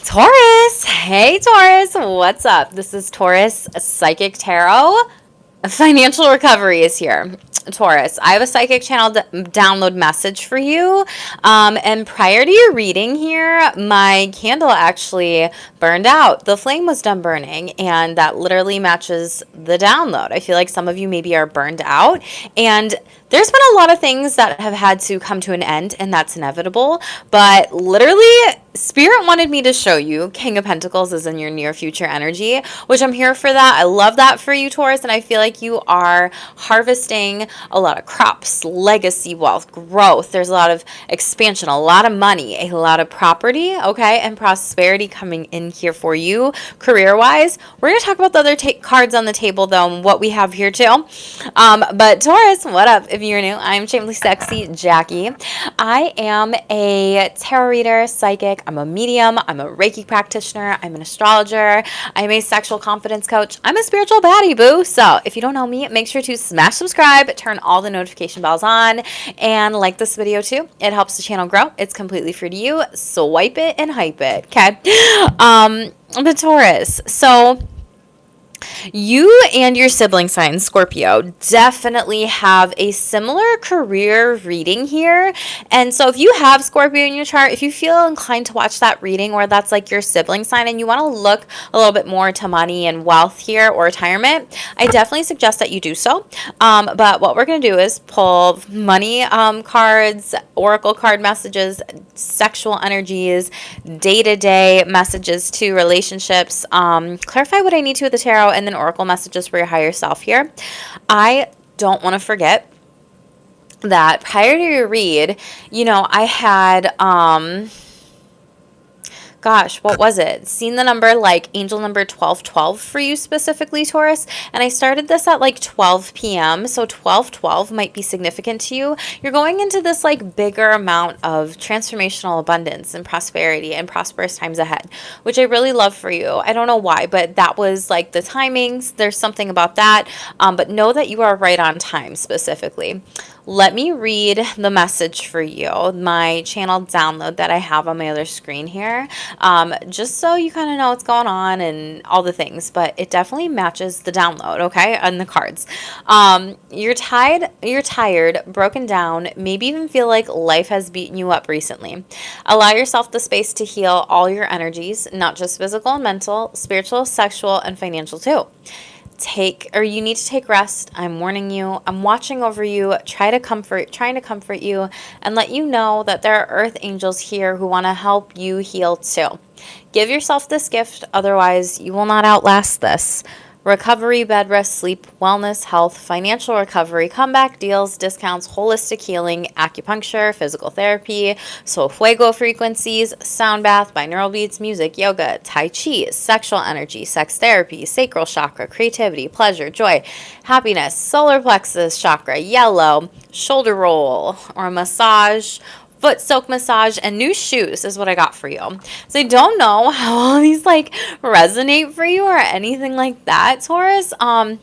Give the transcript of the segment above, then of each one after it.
Taurus! Hey Taurus, what's up? This is Taurus Psychic Tarot. Financial recovery is here. Taurus, I have a psychic channel download message for you. And prior to your reading here, my candle actually burned out. The flame was done burning, and that literally matches the download. I feel like some of you maybe are burned out, and there's been a lot of things that have had to come to an end, and that's inevitable. But literally, Spirit wanted me to show you King of Pentacles is in your near future energy, which I'm here for that. I love that for you, Taurus, and I feel like you are harvesting a lot of crops, legacy wealth, growth. There's a lot of expansion, a lot of money, a lot of property, okay, and prosperity coming in here for you career-wise. We're going to talk about the other cards on the table, though, and what we have here, too. But Taurus, what up? If you're new, I'm Shamelessly Sexy Jackie. I am a tarot reader, psychic. I'm a medium. I'm a Reiki practitioner. I'm an astrologer. I'm a sexual confidence coach. I'm a spiritual baddie, boo. So if you don't know me, make sure to smash subscribe, turn all the notification bells on, and like this video too. It helps the channel grow. It's completely free to you. Swipe it and hype it. Okay. The Taurus. So you and your sibling sign, Scorpio, definitely have a similar career reading here. And so if you have Scorpio in your chart, if you feel inclined to watch that reading, or that's like your sibling sign and you want to look a little bit more to money and wealth here or retirement, I definitely suggest that you do so. But what we're going to do is pull money cards, oracle card messages, sexual energies, day-to-day messages to relationships, clarify what I need to with the tarot, and then oracle messages for your higher self here. I don't want to forget that prior to your read, I had what was it? Seen the number like angel number 1212 for you specifically, Taurus. And I started this at like 12 p.m. So 1212 might be significant to you. You're going into this like bigger amount of transformational abundance and prosperity and prosperous times ahead, which I really love for you. I don't know why, but that was like the timings. There's something about that. But know that you are right on time specifically. Let me read the message for you, my channel download that I have on my other screen here, just so you kind of know what's going on and all the things, but it definitely matches the download, okay, on the cards. You're tired, broken down, maybe even feel like life has beaten you up recently. Allow yourself the space to heal all your energies, not just physical and mental, spiritual, sexual, and financial too. You need to take rest. I'm warning you. I'm watching over you, trying to comfort you, and let you know that there are earth angels here who want to help you heal too. Give yourself this gift, otherwise you will not outlast this. Recovery, bed rest, sleep, wellness, health, financial recovery, comeback deals, discounts, holistic healing, acupuncture, physical therapy, soul fuego frequencies, sound bath, binaural beats, music, yoga, tai chi, sexual energy, sex therapy, sacral chakra, creativity, pleasure, joy, happiness, solar plexus chakra, yellow, shoulder roll, or massage, foot soak massage, and new shoes is what I got for you. So I don't know how all these like resonate for you or anything like that, Taurus.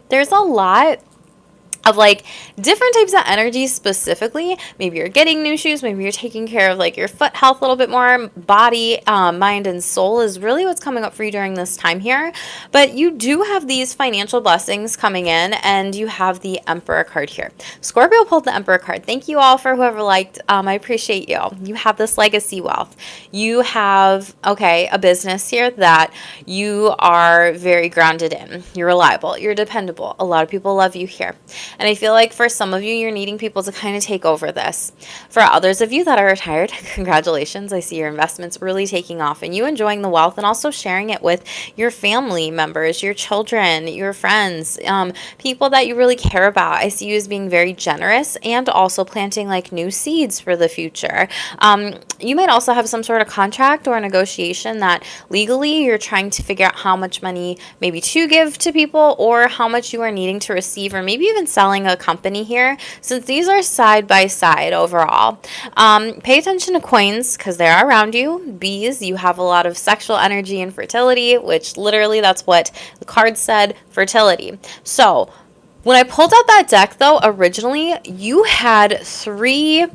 There's a lot of like different types of energy specifically. Maybe you're getting new shoes, maybe you're taking care of like your foot health a little bit more. Body, mind, and soul is really what's coming up for you during this time here. But you do have these financial blessings coming in, and you have the Emperor card here. Scorpio pulled the Emperor card. Thank you all for whoever liked. I appreciate you. You have this legacy wealth. You have, a business here that you are very grounded in. You're reliable. You're dependable. A lot of people love you here. And I feel like for some of you, you're needing people to kind of take over this. For others of you that are retired, congratulations. I see your investments really taking off and you enjoying the wealth and also sharing it with your family members, your children, your friends, people that you really care about. I see you as being very generous and also planting like new seeds for the future. You might also have some sort of contract or a negotiation that legally you're trying to figure out how much money maybe to give to people or how much you are needing to receive, or maybe even selling a company here, since these are side by side overall. Pay attention to coins because they are around you. Bees, you have a lot of sexual energy and fertility, which literally that's what the card said, fertility. So when I pulled out that deck though, originally you had 3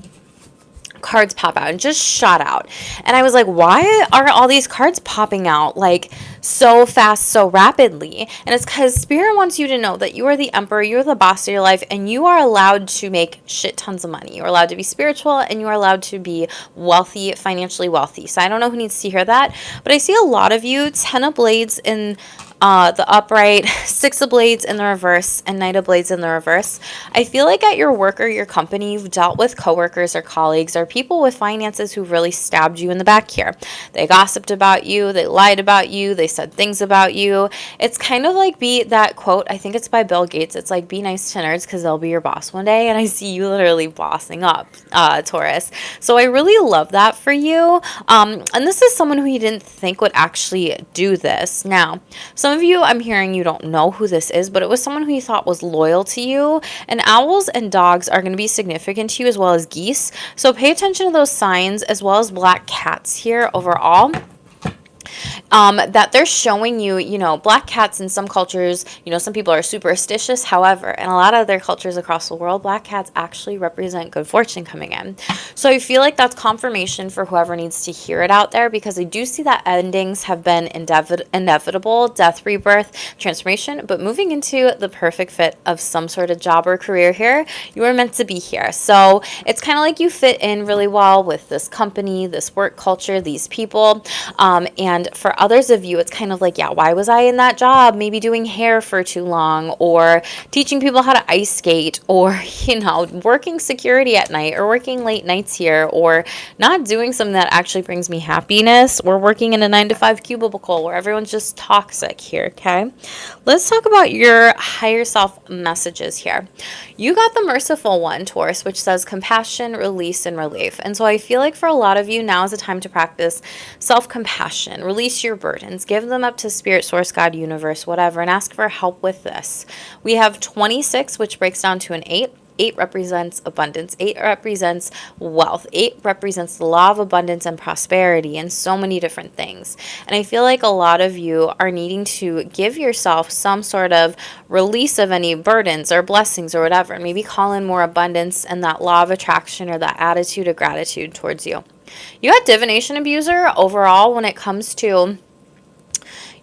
cards pop out and just shot out. And I was like, why are all these cards popping out like so fast, so rapidly? And it's because Spirit wants you to know that you are the emperor, you're the boss of your life, and you are allowed to make shit tons of money. You're allowed to be spiritual, and you are allowed to be wealthy, financially wealthy. So I don't know who needs to hear that, but I see a lot of you, 10 of Blades in the upright, 6 of Blades in the reverse, and Knight of Blades in the reverse. I feel like at your work or your company, you've dealt with coworkers or colleagues or people with finances who really stabbed you in the back here. They gossiped about you, they lied about you, they said things about you. It's kind of like that quote, I think it's by Bill Gates, it's like, be nice to nerds because they'll be your boss one day. And I see you literally bossing up, Taurus. So I really love that for you. And this is someone who you didn't think would actually do this. Now, some of you, I'm hearing you don't know who this is, but it was someone who you thought was loyal to you. And owls and dogs are going to be significant to you, as well as geese. So pay attention to those signs, as well as black cats here overall. That they're showing you, you know, black cats in some cultures, you know, some people are superstitious. However, in a lot of other cultures across the world, black cats actually represent good fortune coming in. So I feel like that's confirmation for whoever needs to hear it out there, because I do see that endings have been inevitable, death, rebirth, transformation, but moving into the perfect fit of some sort of job or career here, you are meant to be here. So it's kind of like you fit in really well with this company, this work culture, these people, and for others of you, it's kind of like, yeah, why was I in that job? Maybe doing hair for too long, or teaching people how to ice skate, or, you know, working security at night, or working late nights here, or not doing something that actually brings me happiness, or working in a 9-to-5 cubicle where everyone's just toxic here, okay? Let's talk about your higher self messages here. You got the merciful one, Taurus, which says compassion, release, and relief. And so I feel like for a lot of you, now is the time to practice self-compassion. Release your burdens. Give them up to Spirit, Source, God, Universe, whatever, and ask for help with this. We have 26, which breaks down to an 8. 8 represents abundance. 8 represents wealth. 8 represents the law of abundance and prosperity and so many different things. And I feel like a lot of you are needing to give yourself some sort of release of any burdens or blessings or whatever. Maybe call in more abundance and that law of attraction or that attitude of gratitude towards you. You got divination abuser overall when it comes to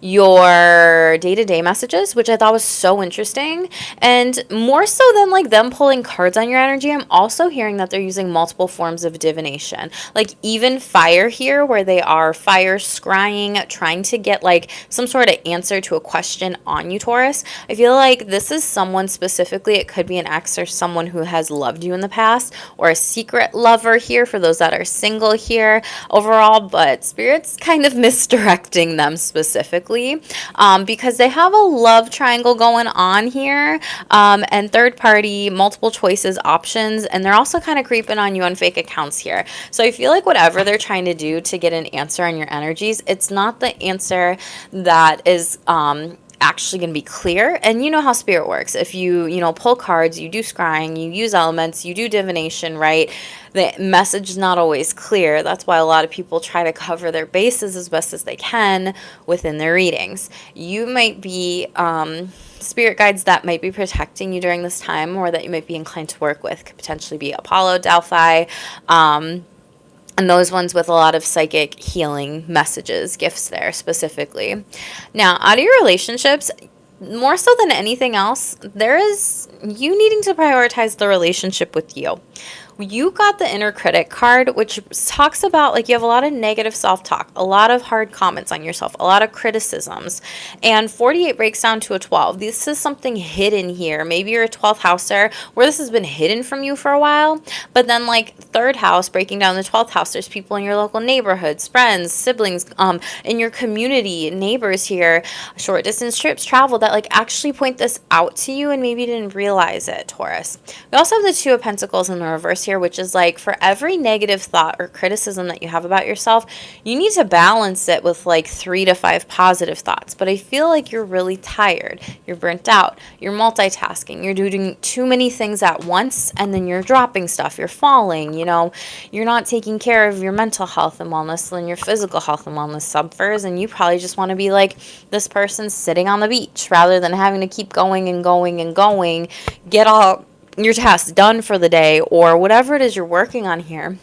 your day-to-day messages, which I thought was so interesting. And more so than like them pulling cards on your energy, I'm also hearing that they're using multiple forms of divination, like even fire here, where they are fire scrying, trying to get like some sort of answer to a question on you, Taurus. I feel like this is someone specifically, it could be an ex or someone who has loved you in the past, or a secret lover here for those that are single here overall, but Spirit's kind of misdirecting them specifically. Because they have a love triangle going on here, and third party, multiple choices, options, and they're also kind of creeping on you on fake accounts here. So I feel like whatever they're trying to do to get an answer on your energies, it's not the answer that is actually going to be clear. And you know how Spirit works. If you pull cards, you do scrying, you use elements, you do divination, right? The message is not always clear. That's why a lot of people try to cover their bases as best as they can within their readings. You might be spirit guides that might be protecting you during this time, or that you might be inclined to work with, could potentially be Apollo, Delphi, and those ones with a lot of psychic healing messages, gifts there specifically. Now, out of your relationships, more so than anything else, there is you needing to prioritize the relationship with you. You got the inner critic card, which talks about like you have a lot of negative self-talk, a lot of hard comments on yourself, a lot of criticisms. And 48 breaks down to a 12. This is something hidden here. Maybe you're a 12th houser where this has been hidden from you for a while. But then like third house, breaking down the 12th house, there's people in your local neighborhoods, friends, siblings, in your community, neighbors here, short distance trips, travel, that like actually point this out to you and maybe didn't realize it, Taurus. We also have the 2 of Pentacles in the reverse here, which is like for every negative thought or criticism that you have about yourself, you need to balance it with like 3 to 5 positive thoughts. But I feel like you're really tired, you're burnt out, you're multitasking, you're doing too many things at once, and then you're dropping stuff, you're falling, you're not taking care of your mental health and wellness, and your physical health and wellness suffers, and you probably just want to be like this person sitting on the beach rather than having to keep going and going and going, get all your tasks done for the day, or whatever it is you're working on here.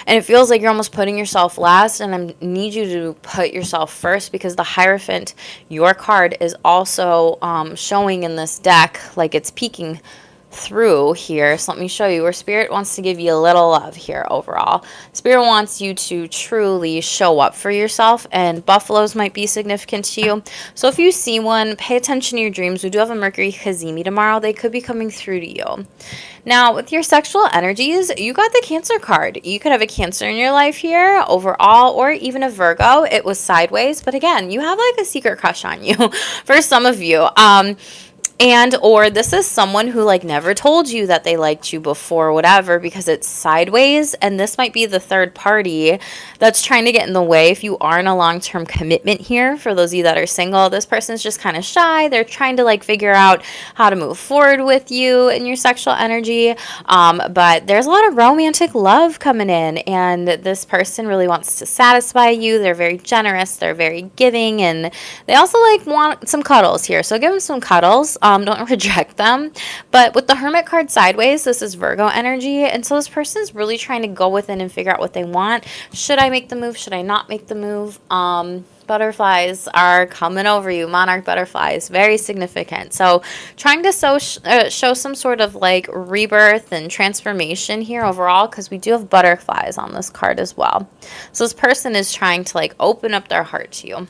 And it feels like you're almost putting yourself last, and I need you to put yourself first, because the Hierophant, your card, is also showing in this deck, like it's peeking through here. So let me show you where Spirit wants to give you a little love here overall. Spirit wants you to truly show up for yourself, and buffaloes might be significant to you. So if you see one, pay attention to your dreams. We do have a Mercury Hazimi tomorrow. They could be coming through to you. Now, with your sexual energies, you got the Cancer card. You could have a Cancer in your life here overall, or even a Virgo. It was sideways, but again, you have like a secret crush on you for some of you. And or this is someone who like never told you that they liked you before, whatever, because it's sideways, and this might be the third party that's trying to get in the way if you are in a long-term commitment here. For those of you that are single, this person's just kind of shy. They're trying to like figure out how to move forward with you in your sexual energy, but there's a lot of romantic love coming in, and this person really wants to satisfy you. They're very generous, they're very giving, and they also like want some cuddles here, so give them some cuddles. Don't reject them. But with the Hermit card sideways, this is Virgo energy. And so this person is really trying to go within and figure out what they want. Should I make the move? Should I not make the move? Butterflies are coming over you. Monarch butterflies, very significant. So trying to show some sort of like rebirth and transformation here overall, because we do have butterflies on this card as well. So this person is trying to like open up their heart to you.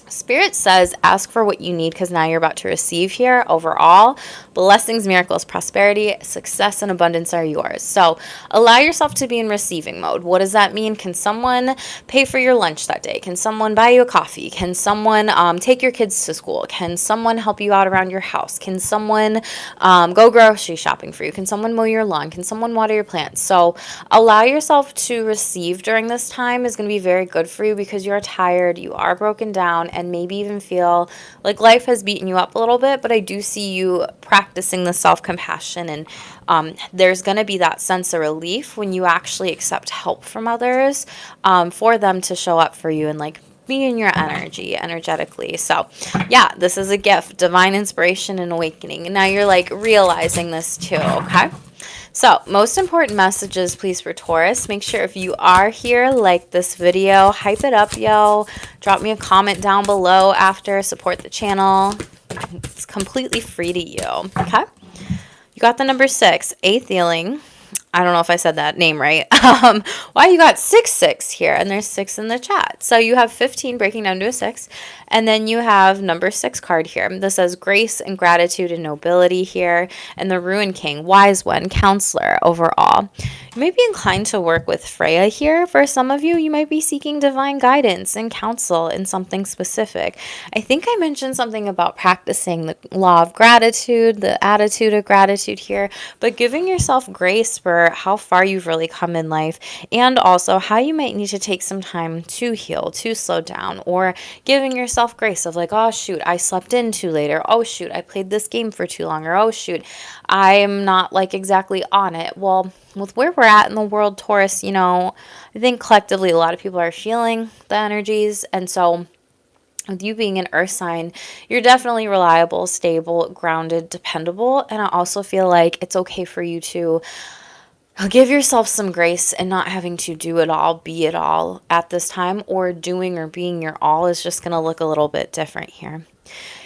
Spirit says ask for what you need, because now you're about to receive here overall. Blessings, miracles, prosperity, success, and abundance are yours. So allow yourself to be in receiving mode. What does that mean? Can someone pay for your lunch that day? Can someone buy you a coffee? Can someone take your kids to school? Can someone help you out around your house? Can someone go grocery shopping for you? Can someone mow your lawn? Can someone water your plants? So allow yourself to receive during this time is going to be very good for you, because you're tired, you are broken down, and maybe even feel like life has beaten you up a little bit. But I do see you practicing the self-compassion, and there's going to be that sense of relief when you actually accept help from others, for them to show up for you and like be in your energy energetically. So yeah, this is a gift, divine inspiration and awakening, and now you're like realizing this too. Okay, so most important messages, please, for Taurus. Make sure if you are here, like this video, hype it up, yo. Drop me a comment down below after. Support the channel. It's completely free to you. Okay. You got the number 6, eighth healing. I don't know if I said that name right. Why you got 6 here, and there's 6 in the chat. So you have 15 breaking down to a 6, and then you have number 6 card here. This says grace and gratitude and nobility here, and the Ruin King, wise one, counselor overall. You might be inclined to work with Freya here. For some of you, you might be seeking divine guidance and counsel in something specific. I think I mentioned something about practicing the law of gratitude, the attitude of gratitude here, but giving yourself grace for how far you've really come in life, and also how you might need to take some time to heal, to slow down, or giving yourself grace of like, oh shoot, I slept in too late, or oh shoot, I played this game for too long, or oh shoot, I'm not like exactly on it. Well, with where we're at in the world, Taurus, you know, I think collectively a lot of people are feeling the energies, and so with you being an earth sign, you're definitely reliable, stable, grounded, dependable, and I also feel like it's okay for you to give yourself some grace and not having to do it all, be it all at this time, or doing or being your all is just going to look a little bit different here.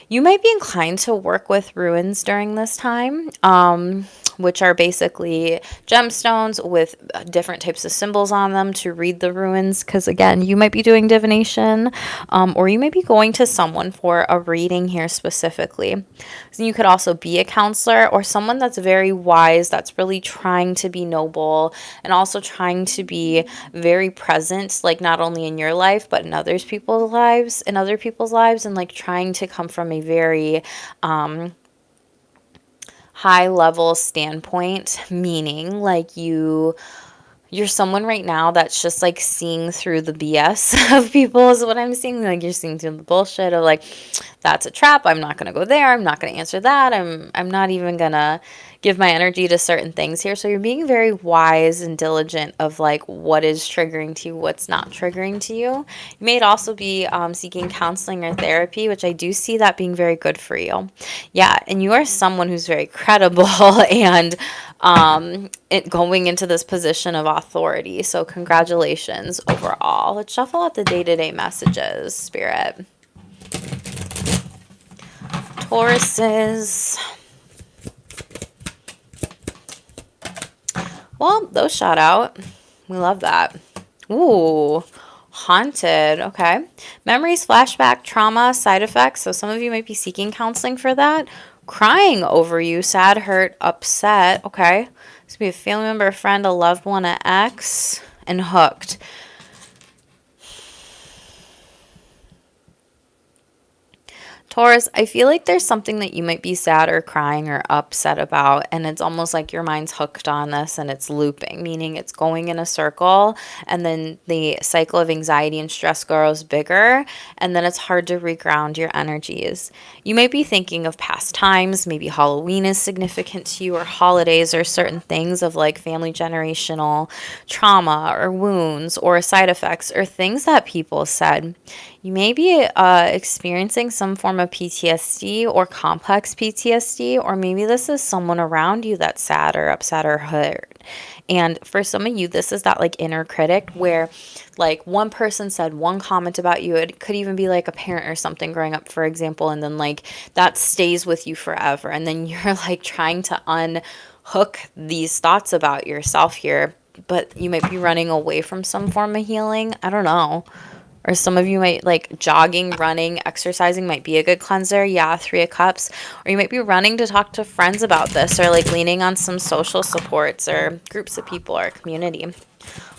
You might be inclined to work with ruins during this time, which are basically gemstones with different types of symbols on them to read the ruins. Because again, you might be doing divination, or you might be going to someone for a reading here specifically. So you could also be a counselor or someone that's very wise, that's really trying to be noble and also trying to be very present, like not only in your life, but in other people's lives, and like trying to come from a very high level standpoint, meaning like you're someone right now that's just like seeing through the BS of people is what I'm seeing. Like you're seeing through the bullshit of like, that's a trap, I'm not going to go there, I'm not going to answer that, I'm not even going to give my energy to certain things here. So you're being very wise and diligent of like what is triggering to you, what's not triggering to you. You may also be seeking counseling or therapy, which I do see that being very good for you. Yeah, and you are someone who's very credible and going into this position of authority. So congratulations overall. Let's shuffle out the day-to-day messages, Spirit. Tauruses. Well, those shot out. We love that. Ooh, haunted. Okay. Memories, flashback, trauma, side effects. So some of you might be seeking counseling for that. Crying over you, sad, hurt, upset. Okay. This could be a family member, a friend, a loved one, an ex, and hooked. Taurus, I feel like there's something that you might be sad or crying or upset about, and it's almost like your mind's hooked on this and it's looping, meaning it's going in a circle, and then the cycle of anxiety and stress grows bigger, and then it's hard to reground your energies. You might be thinking of past times, maybe Halloween is significant to you, or holidays, or certain things of like family generational trauma or wounds or side effects or things that people said. You may be experiencing some form of PTSD or complex PTSD, or maybe this is someone around you that's sad or upset or hurt. And for some of you, this is that like inner critic where like one person said one comment about you. It could even be like a parent or something growing up, for example, and then like that stays with you forever. And then you're like trying to unhook these thoughts about yourself here, but you might be running away from some form of healing. I don't know. Or some of you might like jogging, running, exercising might be a good cleanser. Yeah, 3 of Cups. Or you might be running to talk to friends about this, or like leaning on some social supports or groups of people or community.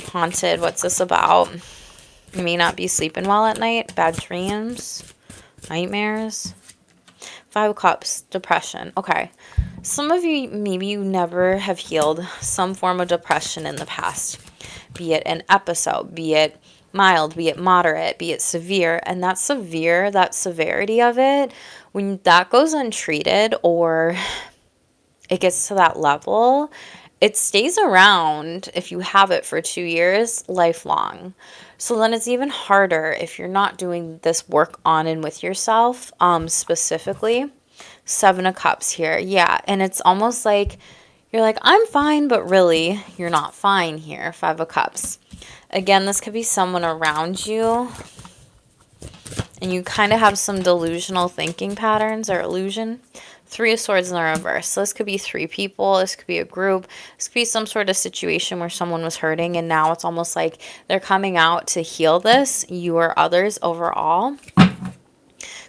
Haunted, what's this about? You may not be sleeping well at night. Bad dreams, nightmares. 5 of Cups, depression. Okay. Some of you, maybe you never have healed some form of depression in the past. Be it an episode, be it mild, be it moderate, be it severe. And that severity of it, when that goes untreated or it gets to that level, it stays around if you have it for 2 years, lifelong. So then it's even harder if you're not doing this work on and with yourself, specifically. 7 of Cups here. Yeah, and it's almost like you're like, I'm fine, but really, you're not fine here. 5 of Cups. Again, this could be someone around you, and you kind of have some delusional thinking patterns or illusion. 3 of Swords in the reverse. So this could be 3 people. This could be a group. This could be some sort of situation where someone was hurting, and now it's almost like they're coming out to heal this, you or others overall.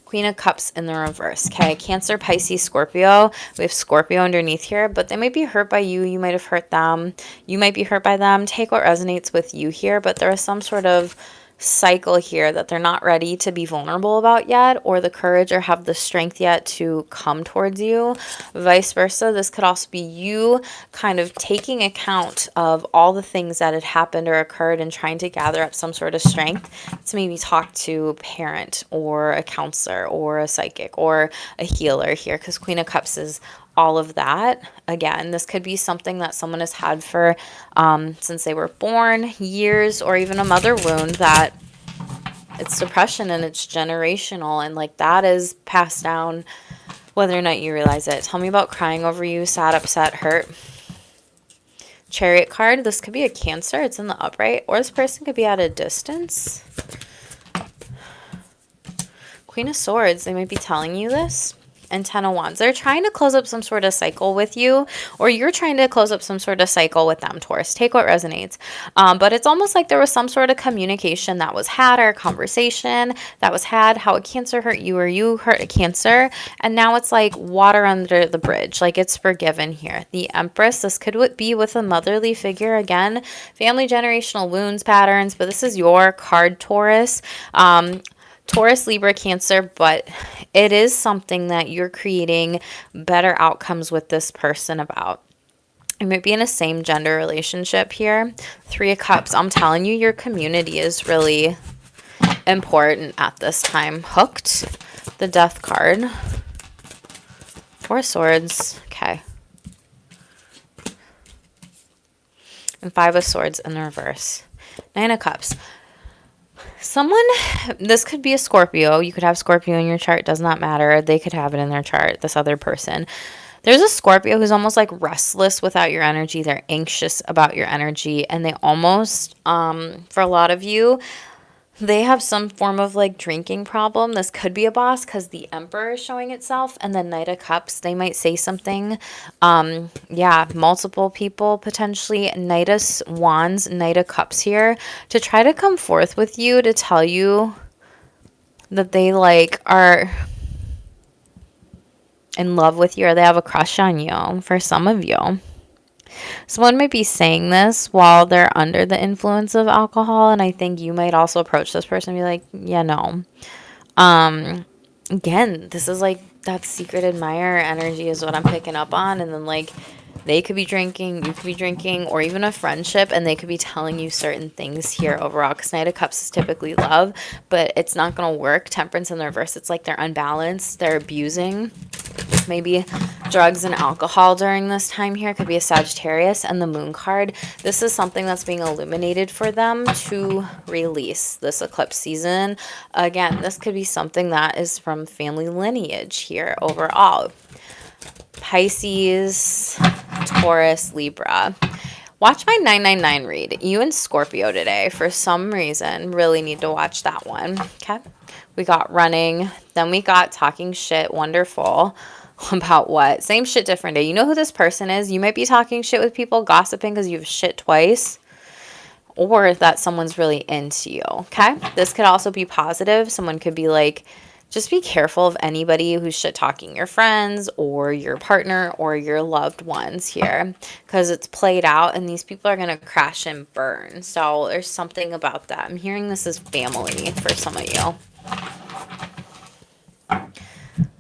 Queen of Cups in the reverse. Okay, Cancer, Pisces, Scorpio. We have Scorpio underneath here, but they might be hurt by you. You might have hurt them. You might be hurt by them. Take what resonates with you here, but there is some sort of cycle here that they're not ready to be vulnerable about yet, or the courage or have the strength yet to come towards you. Vice versa, this could also be you kind of taking account of all the things that had happened or occurred and trying to gather up some sort of strength to maybe talk to a parent or a counselor or a psychic or a healer here, because Queen of Cups is all of that. Again, this could be something that someone has had for since they were born, years, or even a mother wound that it's depression and it's generational, and like that is passed down whether or not you realize it. Tell me about crying over you, sad, upset, hurt. Chariot card. This could be a Cancer. It's in the upright, or this person could be at a distance. Queen of Swords. They might be telling you this. And 10 of Wands. They're trying to close up some sort of cycle with you, or you're trying to close up some sort of cycle with them, Taurus. Take what resonates. But it's almost like there was some sort of communication that was had, or a conversation that was had, how a Cancer hurt you or you hurt a Cancer. And now it's like water under the bridge. Like it's forgiven here. The Empress. This could be with a motherly figure. Again, family generational wounds, patterns. But this is your card, Taurus. Taurus, Libra, Cancer, but it is something that you're creating better outcomes with this person about. You might be in a same gender relationship here. 3 of Cups. I'm telling you, your community is really important at this time. Hooked. The Death card. 4 Swords. Okay. and 5 of Swords in the reverse. 9 of Cups. Someone, this could be a Scorpio. You could have Scorpio in your chart. Does not matter. They could have it in their chart, this other person. There's a Scorpio who's almost like restless without your energy. They're anxious about your energy. And they almost, for a lot of you, they have some form of like drinking problem. This could be a boss because the Emperor is showing itself. And the Knight of Cups, they might say something. Yeah, multiple people potentially. Knight of Wands, Knight of Cups here to try to come forth with you to tell you that they like are in love with you or they have a crush on you for some of you. Someone might be saying this while they're under the influence of alcohol, and I think you might also approach this person and be like, yeah, no. Again, this is like that secret admirer energy is what I'm picking up on, and then like they could be drinking, you could be drinking, or even a friendship, and they could be telling you certain things here overall, because Knight of Cups is typically love, but it's not going to work. Temperance in the reverse, it's like they're unbalanced, they're abusing. Maybe drugs and alcohol during this time here. Could be a Sagittarius. And the Moon card, this is something that's being illuminated for them to release this eclipse season. Again, this could be something that is from family lineage here overall. Pisces, Taurus, Libra. Watch my 999 read. You and Scorpio today, for some reason, really need to watch that one. Okay. We got running. Then we got talking shit. Wonderful. About what? Same shit, different day. You know who this person is? You might be talking shit with people, gossiping because you've shit twice. Or that someone's really into you. Okay? This could also be positive. Someone could be like, just be careful of anybody who's shit talking your friends or your partner or your loved ones here. Because it's played out and these people are going to crash and burn. So there's something about that. I'm hearing this is family for some of you.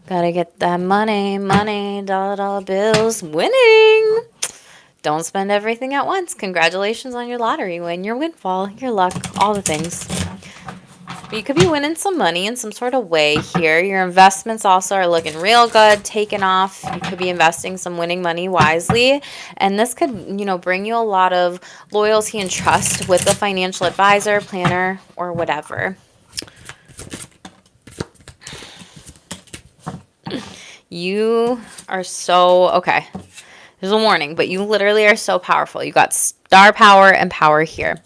Gotta get that money, dollar bills, winning. Don't spend everything at once. Congratulations on your lottery win, your windfall, your luck, all the things. But you could be winning some money in some sort of way here. Your investments also are looking real good, taking off. You could be investing some winning money wisely. And this could, you know, bring you a lot of loyalty and trust with a financial advisor, planner, or whatever. You are so, okay, there's a warning, but you literally are so powerful. You got star power and power here.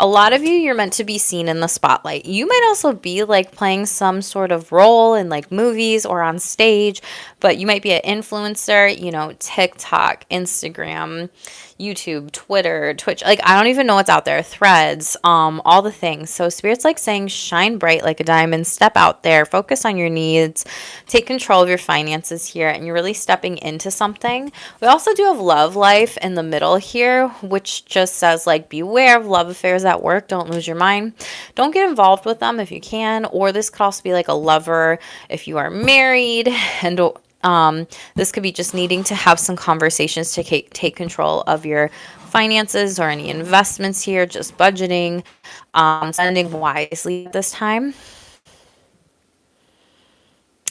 A lot of you, you're meant to be seen in the spotlight. You might also be like playing some sort of role in like movies or on stage, but you might be an influencer, you know, TikTok, Instagram, YouTube, Twitter, Twitch, like I don't even know what's out there, Threads, all the things. So Spirit's like saying shine bright like a diamond, step out there, focus on your needs, take control of your finances here, and you're really stepping into something. We also do have love life in the middle here, which just says like beware of love affairs at work, don't lose your mind, don't get involved with them if you can. Or this could also be like a lover if you are married, and this could be just needing to have some conversations to take control of your finances or any investments here, just budgeting, spending wisely at this time.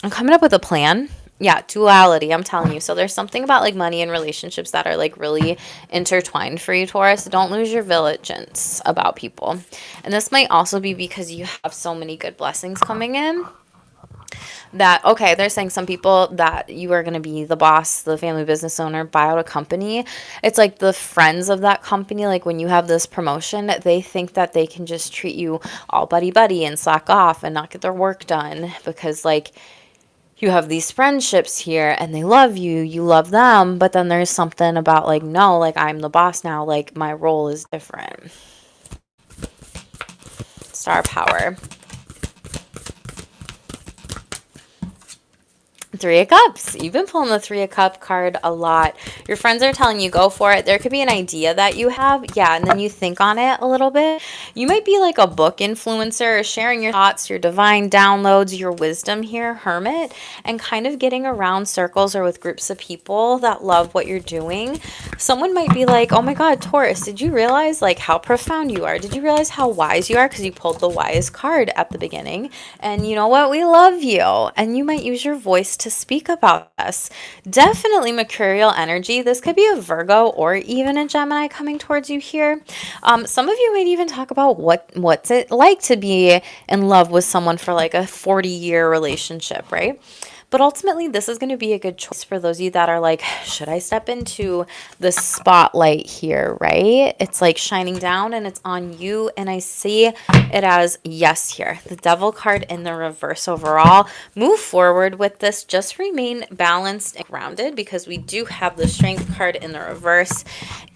I'm coming up with a plan. Yeah, duality, I'm telling you. So there's something about like money and relationships that are like really intertwined for you, Taurus. Don't lose your vigilance about people. And this might also be because you have so many good blessings coming in. That, okay, they're saying some people that you are going to be the boss, the family business owner, buy out a company. It's like the friends of that company, like when you have this promotion, they think that they can just treat you all buddy-buddy and slack off and not get their work done because like you have these friendships here and they love you, you love them, but then there's something about like, no, like I'm the boss now, like my role is different. Star power. 3 of Cups. You've been pulling the 3 of Cups card a lot. Your friends are telling you go for it. There could be an idea that you have. Yeah, and then you think on it a little bit. You might be like a book influencer, sharing your thoughts, your divine downloads, your wisdom here, hermit, and kind of getting around circles or with groups of people that love what you're doing. Someone might be like, oh my God, Taurus, did you realize like how profound you are? Did you realize how wise you are? Because you pulled the wise card at the beginning. And you know what? We love you. And you might use your voice to speak about this. Definitely mercurial energy. This could be a Virgo or even a Gemini coming towards you here. Some of you might even talk about what's it like to be in love with someone for like a 40-year relationship, right? But ultimately, this is going to be a good choice for those of you that are like, should I step into the spotlight here, right? It's like shining down and it's on you. And I see it as yes here. The Devil card in the reverse overall. Move forward with this. Just remain balanced and grounded because we do have the Strength card in the reverse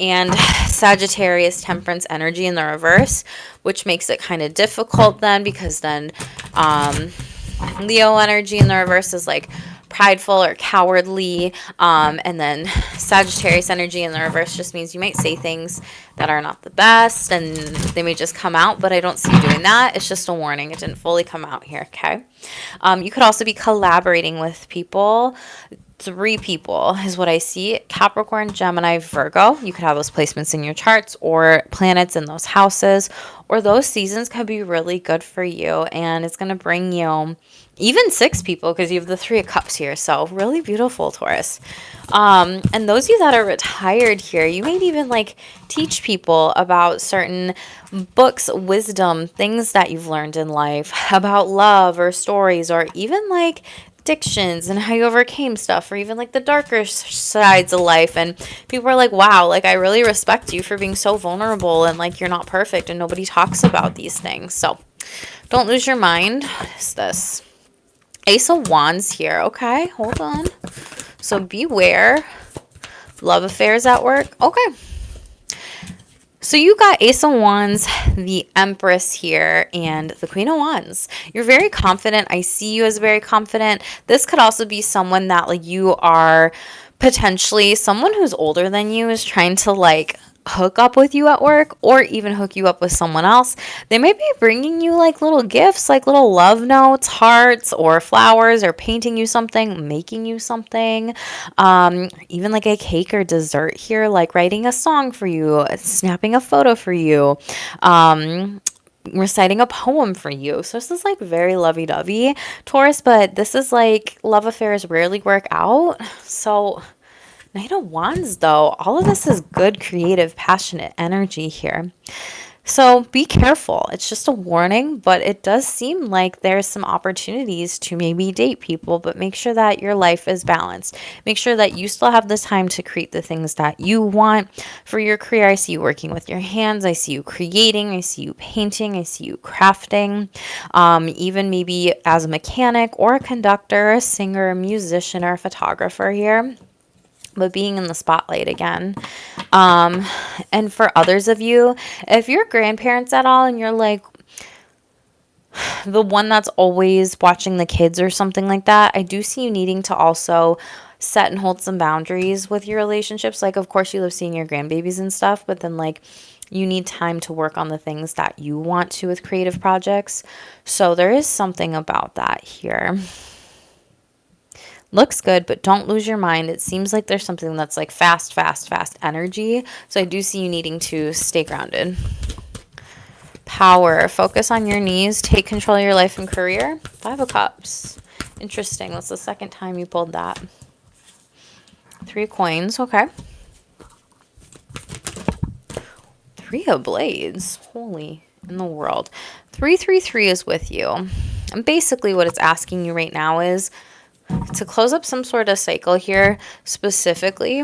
and Sagittarius Temperance energy in the reverse, which makes it kind of difficult then because then Leo energy in the reverse is like prideful or cowardly. And then Sagittarius energy in the reverse just means you might say things that are not the best and they may just come out, but I don't see you doing that. It's just a warning. It didn't fully come out here, okay? You could also be collaborating with people. 3 people is what I see. Capricorn, Gemini, Virgo. You could have those placements in your charts or planets in those houses, or those seasons could be really good for you. And it's going to bring you even 6 people because you have the 3 of Cups here. So really beautiful, Taurus. And those of you that are retired here, you might even like teach people about certain books, wisdom, things that you've learned in life about love or stories, or even like addictions and how you overcame stuff, or even like the darker sides of life. And people are like, wow, like I really respect you for being so vulnerable and like you're not perfect and nobody talks about these things. So don't lose your mind. What is this? Ace of Wands here. Okay, hold on. So beware. Love affairs at work. Okay. So you got Ace of Wands, the Empress here, and the Queen of Wands. You're very confident. I see you as very confident. This could also be someone that like you are potentially someone who's older than you is trying to like hook up with you at work or even hook you up with someone else. They might be bringing you like little gifts, like little love notes, hearts or flowers, or painting you something, making you something, even like a cake or dessert here, like writing a song for you, snapping a photo for you, reciting a poem for you. So this is like very lovey-dovey, Taurus, but this is like love affairs rarely work out. So Knight of Wands, though, all of this is good, creative, passionate energy here. So be careful. It's just a warning, but it does seem like there's some opportunities to maybe date people, but make sure that your life is balanced. Make sure that you still have the time to create the things that you want for your career. I see you working with your hands. I see you creating. I see you painting. I see you crafting. Even maybe as a mechanic or a conductor, a singer, a musician, or a photographer here. But being in the spotlight again. And for others of you, if you're grandparents at all and you're like the one that's always watching the kids or something like that, I do see you needing to also set and hold some boundaries with your relationships. Like, of course, you love seeing your grandbabies and stuff, but then like you need time to work on the things that you want to with creative projects. So there is something about that here. Looks good, but don't lose your mind. It seems like there's something that's like fast energy. So I do see you needing to stay grounded. Power. Focus on your knees. Take control of your life and career. 5 of Cups. Interesting. That's the second time you pulled that. 3 of Coins. Okay. 3 of Blades. Holy in the world. 333 is with you. And basically what it's asking you right now is to close up some sort of cycle here, specifically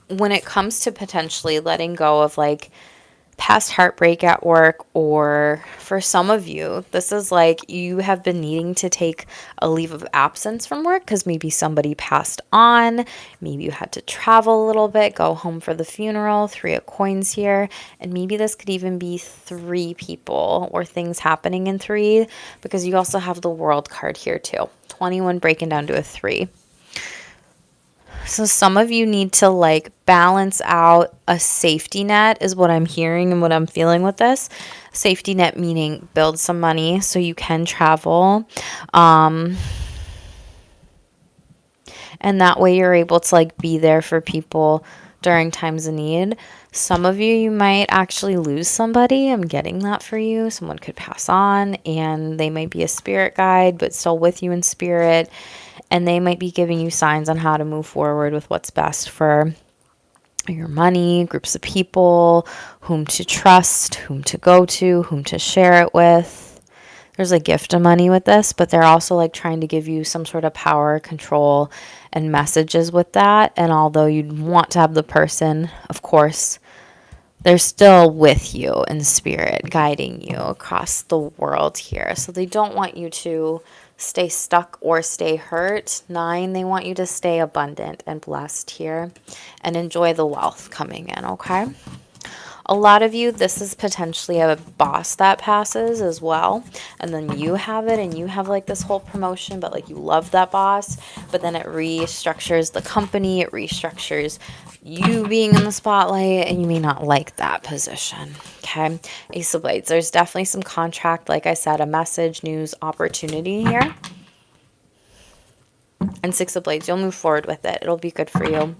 when it comes to potentially letting go of like past heartbreak at work, or for some of you, this is like you have been needing to take a leave of absence from work because maybe somebody passed on, maybe you had to travel a little bit, go home for the funeral. 3 of Coins here, and maybe this could even be 3 people or things happening in 3, because you also have the World card here too. 21 breaking down to a 3. So some of you need to like balance out a safety net is what I'm hearing and what I'm feeling with this. Safety net meaning build some money so you can travel. And that way you're able to like be there for people during times of need. Some of you might actually lose somebody. I'm getting that for you. Someone could pass on and they might be a spirit guide, but still with you in spirit. And they might be giving you signs on how to move forward with what's best for your money, groups of people, whom to trust, whom to go to, whom to share it with. There's a gift of money with this, but they're also like trying to give you some sort of power, control, and messages with that. And although you'd want to have the person, of course, they're still with you in spirit, guiding you across the world here. So they don't want you to stay stuck or stay hurt. 9, they want you to stay abundant and blessed here and enjoy the wealth coming in, okay? A lot of you, this is potentially a boss that passes as well. And then you have it and you have like this whole promotion, but like you love that boss. But then it restructures the company. It restructures you being in the spotlight and you may not like that position. Okay. Ace of Blades. There's definitely some contract, like I said, a message, news, opportunity here. And 6 of Blades. You'll move forward with it. It'll be good for you.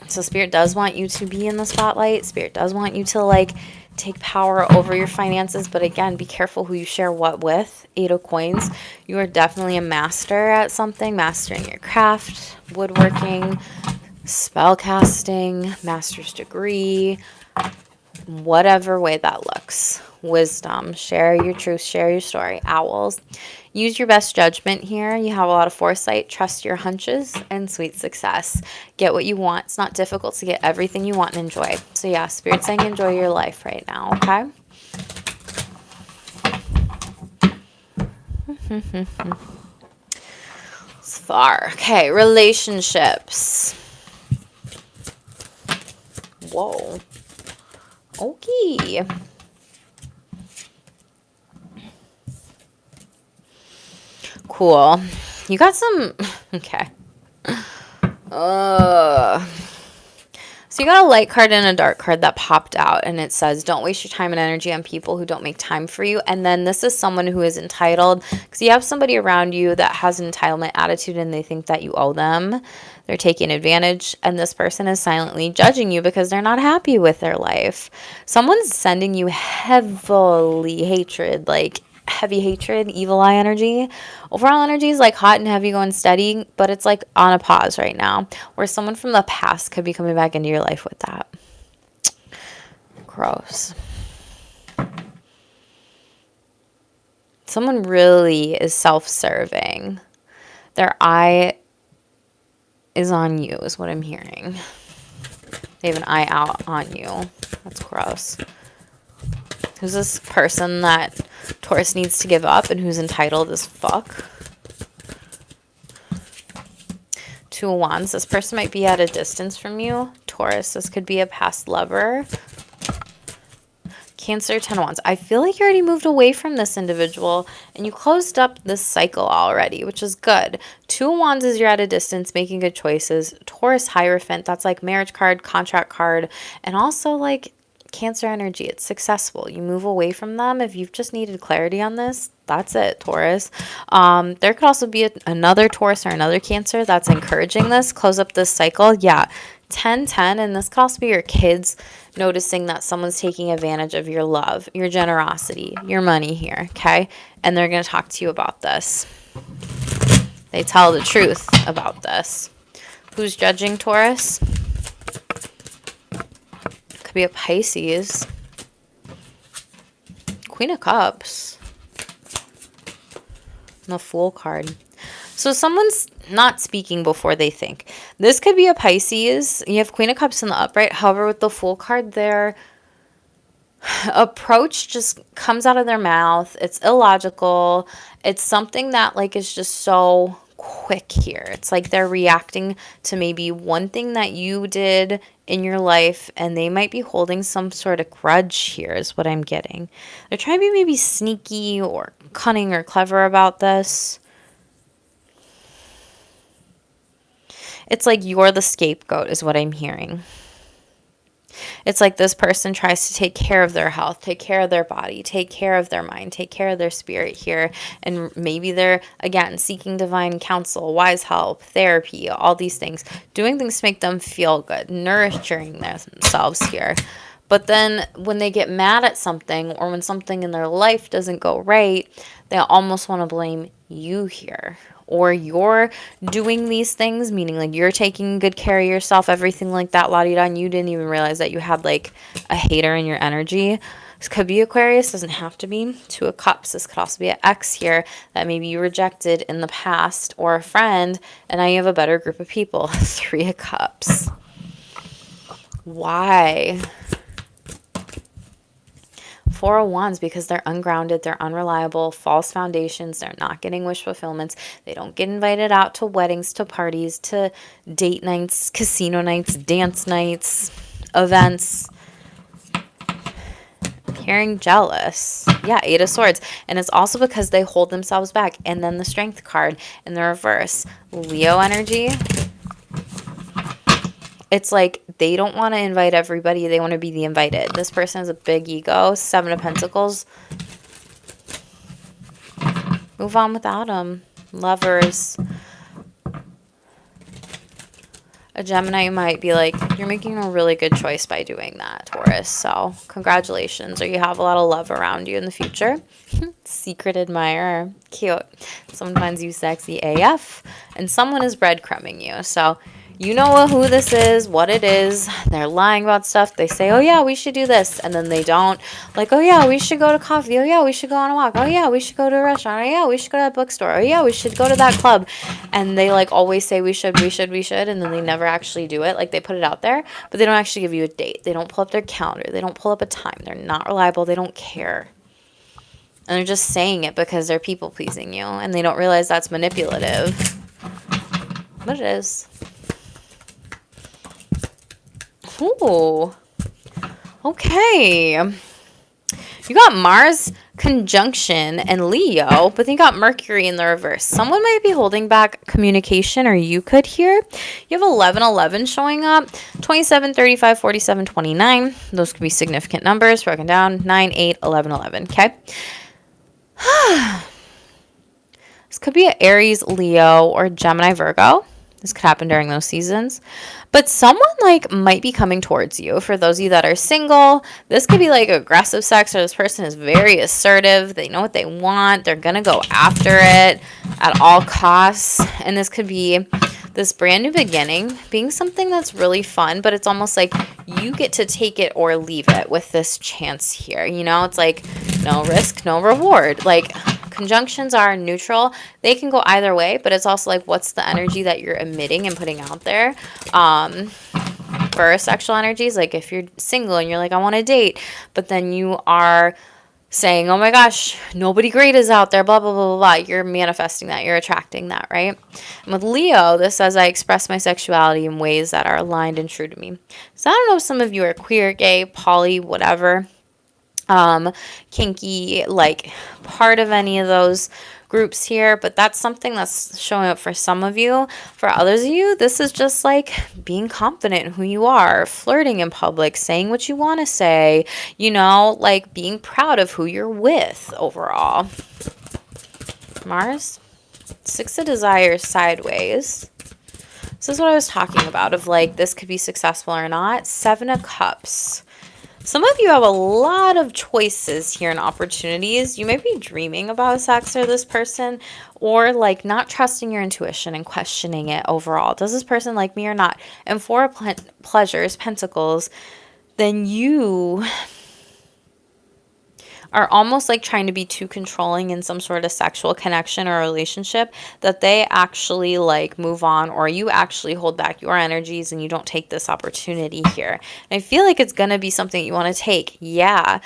So Spirit does want you to be in the spotlight. Spirit does want you to like take power over your finances. But again, be careful who you share what with. 8 of Coins. You are definitely a master at something. Mastering your craft, woodworking, spell casting, master's degree, whatever way that looks. Wisdom. Share your truth. Share your story. Owls. Use your best judgment here. You have a lot of foresight. Trust your hunches and sweet success. Get what you want. It's not difficult to get everything you want and enjoy. So yeah, Spirit saying enjoy your life right now, okay? It's far. Okay, relationships. Whoa. Okay. Cool. You got some... Okay. So you got a light card and a dark card that popped out, and it says, don't waste your time and energy on people who don't make time for you. And then this is someone who is entitled, because you have somebody around you that has an entitlement attitude and they think that you owe them. They're taking advantage, and this person is silently judging you because they're not happy with their life. Someone's sending you heavily hatred, like heavy hatred, evil eye energy. Overall energy is like hot and heavy going steady, but it's like on a pause right now, where someone from the past could be coming back into your life with that. Gross. Someone really is self-serving. Their eye is on you is what I'm hearing. They have an eye out on you. That's gross. Who's this person that Taurus needs to give up and who's entitled as fuck? 2 of Wands. This person might be at a distance from you. Taurus. This could be a past lover. Cancer, 10 of Wands. I feel like you already moved away from this individual and you closed up this cycle already, which is good. 2 of Wands is you're at a distance making good choices. Taurus, Hierophant. That's like marriage card, contract card, and also like Cancer energy. It's successful. You move away from them. If you've just needed clarity on this, that's it, Taurus. There could also be another Taurus or another Cancer that's encouraging this. Close up this cycle. Yeah, 10-10. And this could also be your kids noticing that someone's taking advantage of your love, your generosity, your money here, okay? And they're going to talk to you about this. They tell the truth about this. Who's judging Taurus? Could be a Pisces. Queen of Cups. And the Fool card. So someone's not speaking before they think. This could be a Pisces. You have Queen of Cups in the upright. However, with the Fool card, their approach just comes out of their mouth. It's illogical. It's something that like is just so quick here. It's like they're reacting to maybe one thing that you did in your life, and they might be holding some sort of grudge here is what I'm getting. They're trying to be maybe sneaky or cunning or clever about this. It's like you're the scapegoat is what I'm hearing. It's like this person tries to take care of their health, take care of their body, take care of their mind, take care of their spirit here. And maybe they're, again, seeking divine counsel, wise help, therapy, all these things, doing things to make them feel good, nurturing themselves here. But then when they get mad at something, or when something in their life doesn't go right, they almost want to blame you here. Or you're doing these things, meaning like you're taking good care of yourself, everything like that, la-di-da, and you didn't even realize that you had like a hater in your energy. This could be Aquarius, doesn't have to be. Two of Cups. This could also be an ex here that maybe you rejected in the past, or a friend, and now you have a better group of people. Three of Cups. Why? Four of Wands, because they're ungrounded, they're unreliable, false foundations, they're not getting wish fulfillments, they don't get invited out to weddings, to parties, to date nights, casino nights, dance nights, events. Appearing jealous. Yeah, Eight of Swords. And it's also because they hold themselves back. And then the Strength card in the reverse. Leo energy. It's like they don't want to invite everybody. They want to be the invited. This person has a big ego. Seven of Pentacles. Move on without them. Lovers. A Gemini might be like, you're making a really good choice by doing that, Taurus. So congratulations. Or you have a lot of love around you in the future. Secret admirer. Cute. Someone finds you sexy AF. And someone is breadcrumbing you. So you know who this is, what it is. They're lying about stuff. They say, oh, yeah, we should do this. And then they don't. Like, oh, yeah, we should go to coffee. Oh, yeah, we should go on a walk. Oh, yeah, we should go to a restaurant. Oh, yeah, we should go to that bookstore. Oh, yeah, we should go to that club. And they, like, always say we should. And then they never actually do it. Like, they put it out there, but they don't actually give you a date. They don't pull up their calendar. They don't pull up a time. They're not reliable. They don't care. And they're just saying it because they're people-pleasing you. And they don't realize that's manipulative. But it is. Ooh, okay. You got Mars conjunction and Leo, but then you got Mercury in the reverse. Someone might be holding back communication, or you could here. You have 11 showing up, 27, 35, 47, 29. Those could be significant numbers broken down. 9, 8, 11. Okay. This could be an Aries, Leo, or Gemini, Virgo. This could happen during those seasons. But someone like might be coming towards you. For those of you that are single, this could be like aggressive sex, or this person is very assertive. They know what they want. They're going to go after it at all costs. And this could be this brand new beginning being something that's really fun, but it's almost like you get to take it or leave it with this chance here. You know, it's like no risk, no reward. Like, conjunctions are neutral. They can go either way, but it's also like, what's the energy that you're emitting and putting out there? For sexual energies, like if you're single and you're like, I want to date, but then you are saying, oh my gosh, nobody great is out there, blah, blah, blah, blah, blah. You're manifesting that. You're attracting that, right? And with Leo, this says I express my sexuality in ways that are aligned and true to me. So I don't know if some of you are queer, gay, poly, whatever. Kinky, like part of any of those groups here, but that's something that's showing up for some of you. For others of you, this is just like being confident in who you are, flirting in public, saying what you want to say, you know, like being proud of who you're with overall. Mars, Six of Desires sideways. This is what I was talking about, of like this could be successful or not. Seven of Cups. Some of you have a lot of choices here and opportunities. You may be dreaming about sex or this person, or like not trusting your intuition and questioning it overall. Does this person like me or not? And Four of Pleasures, Pentacles, then you are almost like trying to be too controlling in some sort of sexual connection or relationship, that they actually like move on, or you actually hold back your energies and you don't take this opportunity here. And I feel like it's going to be something you want to take. Yeah.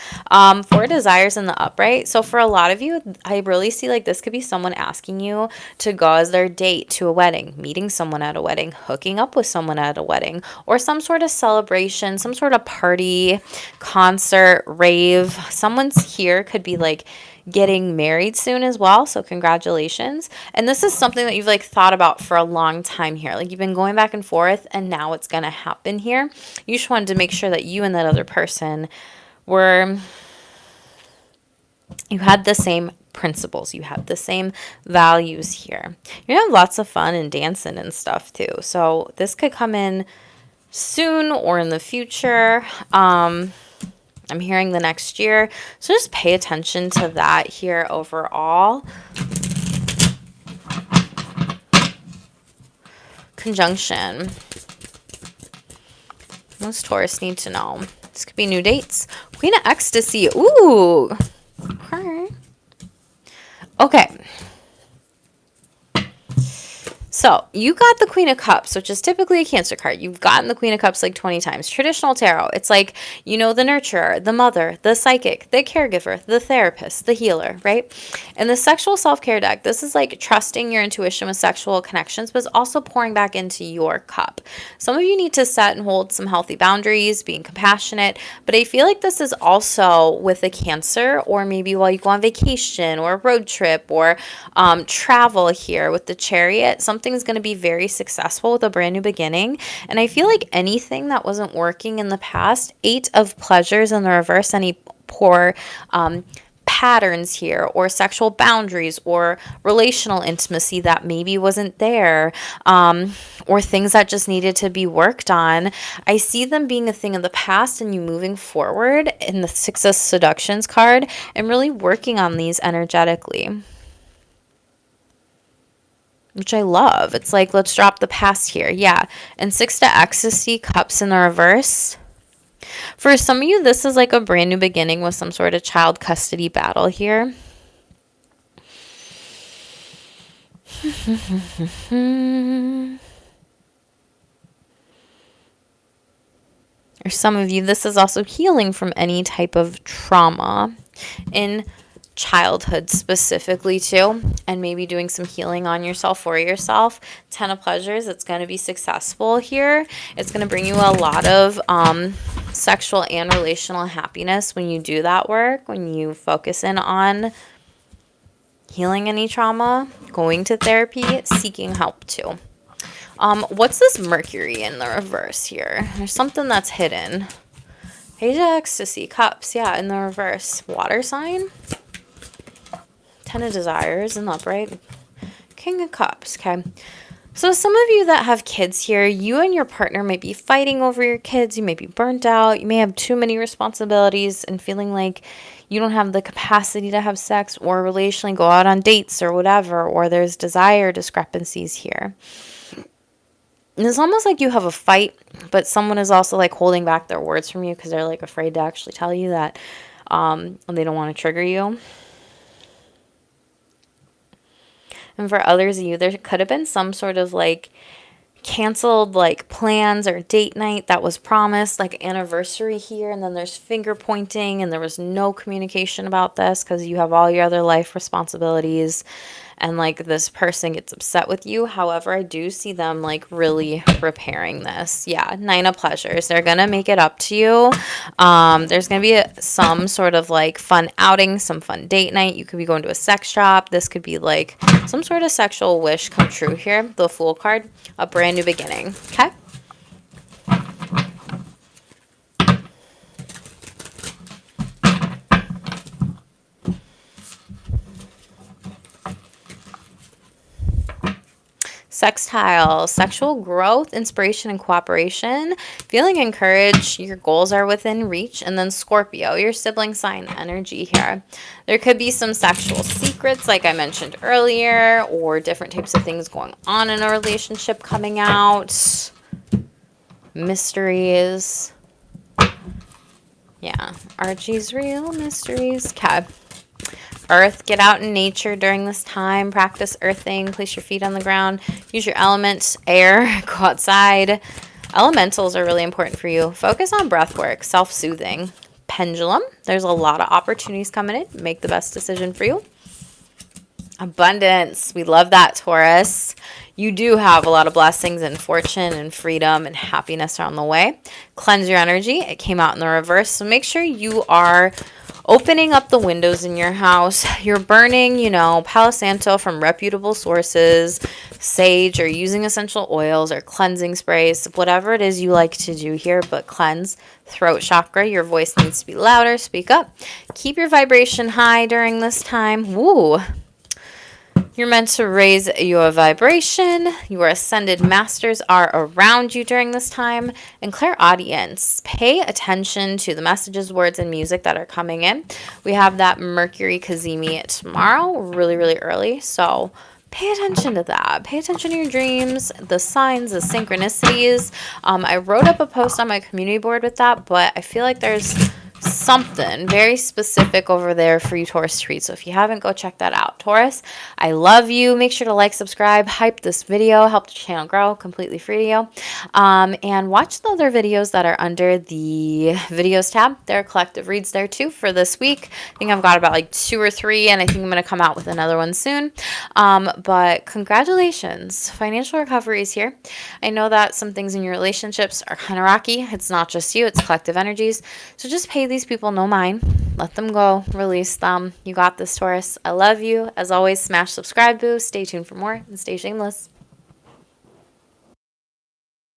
Four Desires in the upright. So for a lot of you, I really see like this could be someone asking you to go as their date to a wedding, meeting someone at a wedding, hooking up with someone at a wedding, or some sort of celebration, some sort of party, concert, rave. Someone's here could be like getting married soon as well. So congratulations. And this is something that you've like thought about for a long time here. Like you've been going back and forth and now it's going to happen here. You just wanted to make sure that you and that other person were, you had the same principles, you had the same values here. You're gonna have lots of fun and dancing and stuff too. So this could come in soon or in the future. I'm hearing the next year. So just pay attention to that here overall. Conjunction. Most Taurus need to know. This could be new dates. Queen of Ecstasy. Ooh. Okay. Okay. So you got the Queen of Cups, which is typically a Cancer card. You've gotten the Queen of Cups like 20 times. Traditional tarot, it's like, you know, the nurturer, the mother, the psychic, the caregiver, the therapist, the healer, right? And the sexual self-care deck, this is like trusting your intuition with sexual connections, but it's also pouring back into your cup. Some of you need to set and hold some healthy boundaries, being compassionate, but I feel like this is also with a Cancer, or maybe while you go on vacation or a road trip or travel here with the Chariot. Something's going to be very successful with a brand new beginning. And I feel like anything that wasn't working in the past, 8 of pleasures in the reverse, any poor patterns here, or sexual boundaries, or relational intimacy that maybe wasn't there, or things that just needed to be worked on. I see them being a thing of the past and you moving forward in the 6 of Seductions card and really working on these energetically, which I love. It's like, let's drop the past here. Yeah. And 6 to Ecstasy, Cups in the reverse. For some of you, this is like a brand new beginning with some sort of child custody battle here. Or some of you, this is also healing from any type of trauma in childhood specifically too, and maybe doing some healing on yourself for yourself. 10 of Pleasures, it's going to be successful here. It's going to bring you a lot of sexual and relational happiness when you do that work, when you focus in on healing any trauma, going to therapy, seeking help too. What's this Mercury in the reverse here? There's something that's hidden. Page of Ecstasy, Cups, yeah, in the reverse. Water sign. 10 of Desires in the upright. King of Cups, okay. So some of you that have kids here, you and your partner might be fighting over your kids. You may be burnt out. You may have too many responsibilities and feeling like you don't have the capacity to have sex or relationally go out on dates or whatever, or there's desire discrepancies here. And it's almost like you have a fight, but someone is also like holding back their words from you because they're like afraid to actually tell you that, and they don't want to trigger you. And for others of you, there could have been some sort of like canceled like plans or date night that was promised, like anniversary here, and then there's finger pointing and there was no communication about this because you have all your other life responsibilities, and like this person gets upset with you. However, I do see them like really repairing this. Yeah, 9 of Pleasures. They're gonna make it up to you. There's gonna be some sort of like fun outing, some fun date night. You could be going to a sex shop. This could be like some sort of sexual wish come true here. The Fool card, a brand new beginning. Okay. Sextile, sexual growth, inspiration, and cooperation. Feeling encouraged, your goals are within reach. And then Scorpio, your sibling sign energy here. There could be some sexual secrets, like I mentioned earlier, or different types of things going on in a relationship coming out. Mysteries. Yeah, Archie's real mysteries. Okay. Earth, get out in nature during this time. Practice earthing. Place your feet on the ground. Use your elements. Air. Go outside. Elementals are really important for you. Focus on breath work. Self-soothing. Pendulum. There's a lot of opportunities coming in. Make the best decision for you. Abundance. We love that, Taurus. You do have a lot of blessings and fortune and freedom and happiness on the way. Cleanse your energy. It came out in the reverse. So make sure you are opening up the windows in your house. You're burning, you know, Palo Santo from reputable sources, sage, or using essential oils or cleansing sprays, whatever it is you like to do here, but cleanse. Throat chakra, your voice needs to be louder. Speak up. Keep your vibration high during this time. Woo! You're meant to raise your vibration. Your ascended masters are around you during this time. And clairaudience, pay attention to the messages, words, and music that are coming in. We have that Mercury Kazemi tomorrow, really, really early. So pay attention to that. Pay attention to your dreams, the signs, the synchronicities. I wrote up a post on my community board with that, but I feel like there's something very specific over there for you Taurus to read. So if you haven't, go check that out. Taurus, I love you. Make sure to like, subscribe, hype this video, help the channel grow, completely free to you. And watch the other videos that are under the videos tab. There are collective reads there too for this week. I think I've got about like 2 or 3, and I think I'm going to come out with another one soon. But congratulations, financial recovery is here. I know that some things in your relationships are kind of rocky. It's not just you, it's collective energies. So just pay these people no mind. Let them go. Release them. You got this, Taurus. I love you. As always, smash subscribe, boo. Stay tuned for more and stay shameless.